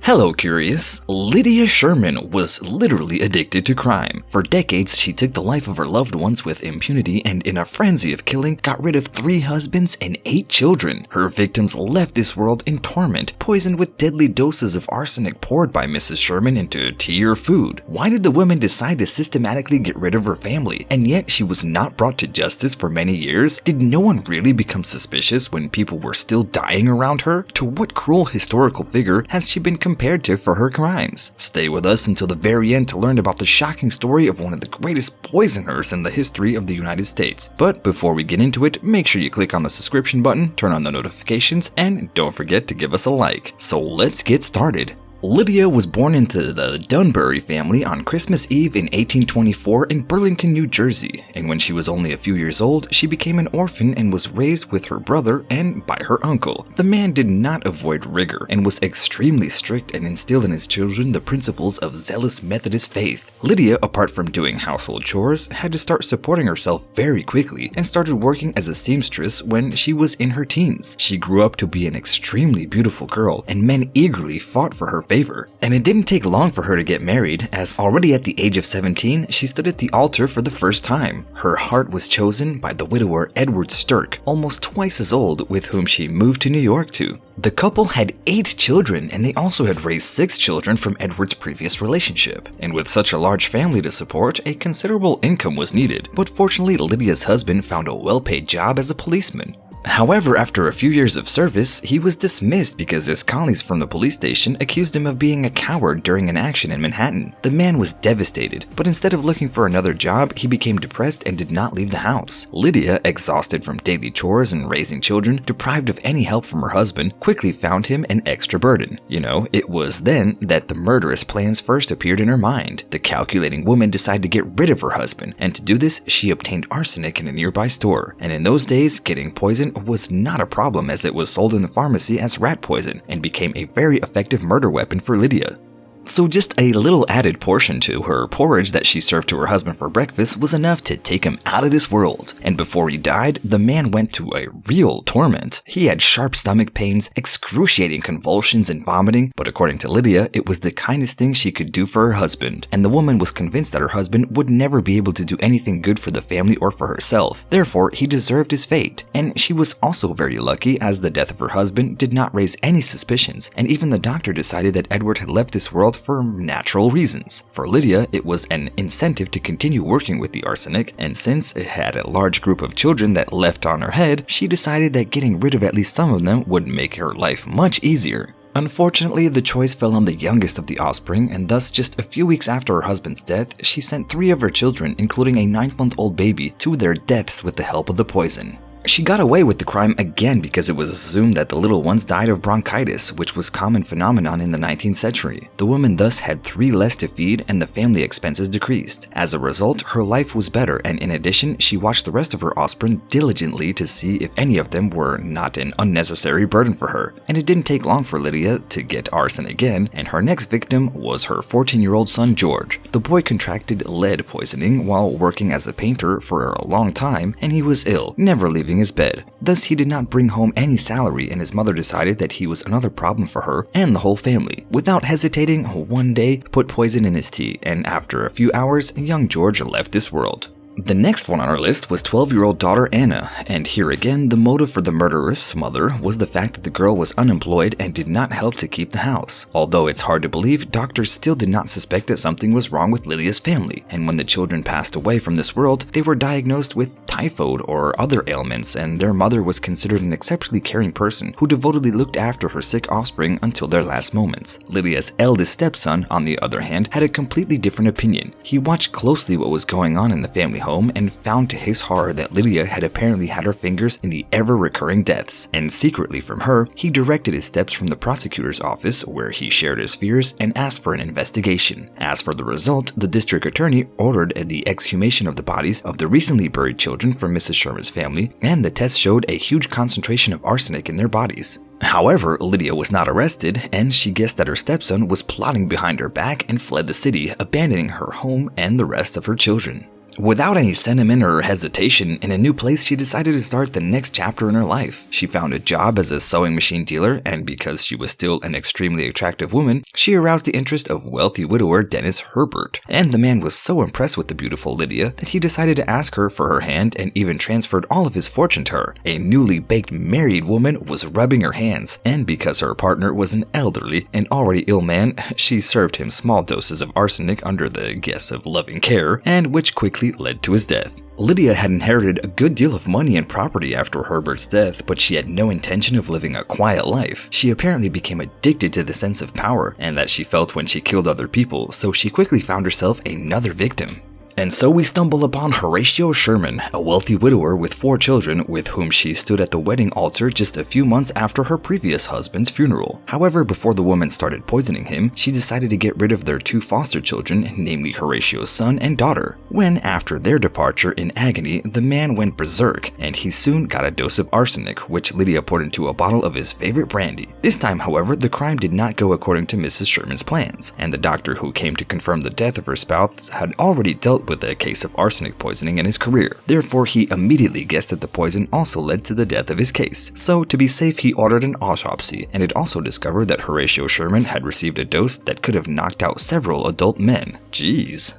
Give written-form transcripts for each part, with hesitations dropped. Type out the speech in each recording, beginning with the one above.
Hello, Curious. Lydia Sherman was literally addicted to crime. For decades, she took the life of her loved ones with impunity and in a frenzy of killing, got rid of 3 husbands and 8 children. Her victims left this world in torment, poisoned with deadly doses of arsenic poured by Mrs. Sherman into tea or food. Why did the woman decide to systematically get rid of her family? And yet she was not brought to justice for many years? Did no one really become suspicious when people were still dying around her? To what cruel historical figure has she been compared to for her crimes? Stay with us until the very end to learn about the shocking story of one of the greatest poisoners in the history of the United States. But before we get into it, make sure you click on the subscription button, turn on the notifications, and don't forget to give us a like. So let's get started. Lydia was born into the Dunbury family on Christmas Eve in 1824 in Burlington, New Jersey, and when she was only a few years old, she became an orphan and was raised with her brother and by her uncle. The man did not avoid rigor and was extremely strict and instilled in his children the principles of zealous Methodist faith. Lydia, apart from doing household chores, had to start supporting herself very quickly and started working as a seamstress when she was in her teens. She grew up to be an extremely beautiful girl, and men eagerly fought for her favor. And it didn't take long for her to get married, as already at the age of 17, she stood at the altar for the first time. Her heart was chosen by the widower Edward Stirk, almost twice as old, with whom she moved to New York to. The couple had 8 children, and they also had raised 6 children from Edward's previous relationship. And with such a large family to support, a considerable income was needed. But fortunately, Lydia's husband found a well-paid job as a policeman. However, after a few years of service, he was dismissed because his colleagues from the police station accused him of being a coward during an action in Manhattan. The man was devastated, but instead of looking for another job, he became depressed and did not leave the house. Lydia, exhausted from daily chores and raising children, deprived of any help from her husband, quickly found him an extra burden. It was then that the murderous plans first appeared in her mind. The calculating woman decided to get rid of her husband, and to do this, she obtained arsenic in a nearby store. And in those days, getting poison was not a problem, as it was sold in the pharmacy as rat poison and became a very effective murder weapon for Lydia. So just a little added portion to her porridge that she served to her husband for breakfast was enough to take him out of this world. And before he died, the man went to a real torment. He had sharp stomach pains, excruciating convulsions and vomiting, but according to Lydia, it was the kindest thing she could do for her husband, and the woman was convinced that her husband would never be able to do anything good for the family or for herself. Therefore, he deserved his fate. And she was also very lucky, as the death of her husband did not raise any suspicions, and even the doctor decided that Edward had left this world for natural reasons. For Lydia, it was an incentive to continue working with the arsenic, and since it had a large group of children that left on her head, she decided that getting rid of at least some of them would make her life much easier. Unfortunately, the choice fell on the youngest of the offspring, and thus just a few weeks after her husband's death, she sent 3 of her children, including a 9-month-old baby, to their deaths with the help of the poison. She got away with the crime again because it was assumed that the little ones died of bronchitis, which was a common phenomenon in the 19th century. The woman thus had 3 less to feed, and the family expenses decreased. As a result, her life was better, and in addition, she watched the rest of her offspring diligently to see if any of them were not an unnecessary burden for her. And it didn't take long for Lydia to get arson again, and her next victim was her 14-year-old son George. The boy contracted lead poisoning while working as a painter for a long time, and he was ill, never leaving his bed. Thus, he did not bring home any salary, and his mother decided that he was another problem for her and the whole family. Without hesitating, one day put poison in his tea, and after a few hours, young George left this world. The next one on our list was 12-year-old daughter Anna, and here again, the motive for the murderous mother was the fact that the girl was unemployed and did not help to keep the house. Although it's hard to believe, doctors still did not suspect that something was wrong with Lydia's family, and when the children passed away from this world, they were diagnosed with typhoid or other ailments, and their mother was considered an exceptionally caring person who devotedly looked after her sick offspring until their last moments. Lydia's eldest stepson, on the other hand, had a completely different opinion. He watched closely what was going on in the family home and found to his horror that Lydia had apparently had her fingers in the ever-recurring deaths, and secretly from her, he directed his steps from the prosecutor's office, where he shared his fears and asked for an investigation. As for the result, the district attorney ordered the exhumation of the bodies of the recently buried children from Mrs. Sherman's family, and the test showed a huge concentration of arsenic in their bodies. However, Lydia was not arrested, and she guessed that her stepson was plotting behind her back and fled the city, abandoning her home and the rest of her children. Without any sentiment or hesitation, in a new place she decided to start the next chapter in her life. She found a job as a sewing machine dealer, and because she was still an extremely attractive woman, she aroused the interest of wealthy widower Dennis Herbert. And the man was so impressed with the beautiful Lydia that he decided to ask her for her hand and even transferred all of his fortune to her. A newly baked married woman was rubbing her hands, and because her partner was an elderly and already ill man, she served him small doses of arsenic under the guise of loving care, and which quickly led to his death. Lydia had inherited a good deal of money and property after Herbert's death, but she had no intention of living a quiet life. She apparently became addicted to the sense of power and that she felt when she killed other people, so she quickly found herself another victim. And so we stumble upon Horatio Sherman, a wealthy widower with 4 children with whom she stood at the wedding altar just a few months after her previous husband's funeral. However, before the woman started poisoning him, she decided to get rid of their 2 foster children, namely Horatio's son and daughter. When, after their departure in agony, the man went berserk, and he soon got a dose of arsenic, which Lydia poured into a bottle of his favorite brandy. This time, however, the crime did not go according to Mrs. Sherman's plans, and the doctor who came to confirm the death of her spouse had already dealt with a case of arsenic poisoning in his career. Therefore, he immediately guessed that the poison also led to the death of his case. So, to be safe, he ordered an autopsy, and it also discovered that Horatio Sherman had received a dose that could have knocked out several adult men. Jeez.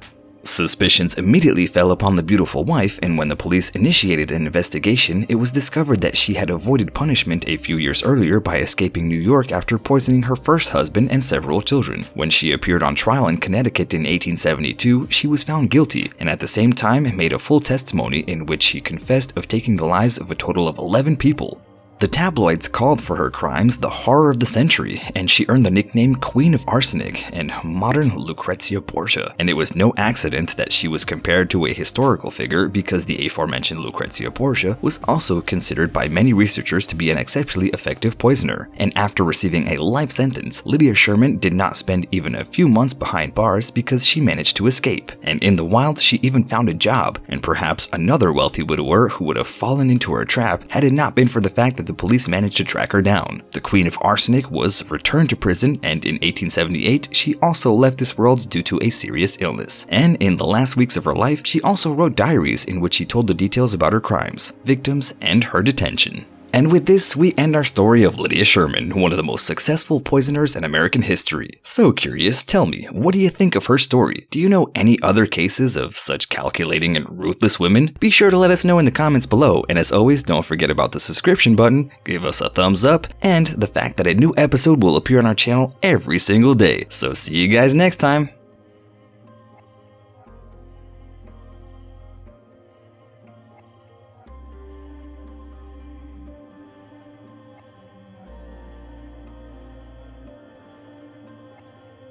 Suspicions immediately fell upon the beautiful wife, and when the police initiated an investigation, it was discovered that she had avoided punishment a few years earlier by escaping New York after poisoning her first husband and several children. When she appeared on trial in Connecticut in 1872, she was found guilty, and at the same time made a full testimony in which she confessed of taking the lives of a total of 11 people. The tabloids called for her crimes the horror of the century, and she earned the nickname Queen of Arsenic and modern Lucrezia Borgia. And it was no accident that she was compared to a historical figure, because the aforementioned Lucrezia Borgia was also considered by many researchers to be an exceptionally effective poisoner. And after receiving a life sentence, Lydia Sherman did not spend even a few months behind bars because she managed to escape. And in the wild, she even found a job, and perhaps another wealthy widower who would have fallen into her trap had it not been for the fact that the police managed to track her down. The Queen of Arsenic was returned to prison, and in 1878 she also left this world due to a serious illness. And in the last weeks of her life, she also wrote diaries in which she told the details about her crimes, victims, and her detention. And with this, we end our story of Lydia Sherman, one of the most successful poisoners in American history. So curious, tell me, what do you think of her story? Do you know any other cases of such calculating and ruthless women? Be sure to let us know in the comments below, and as always, don't forget about the subscription button, give us a thumbs up, and the fact that a new episode will appear on our channel every single day. So see you guys next time!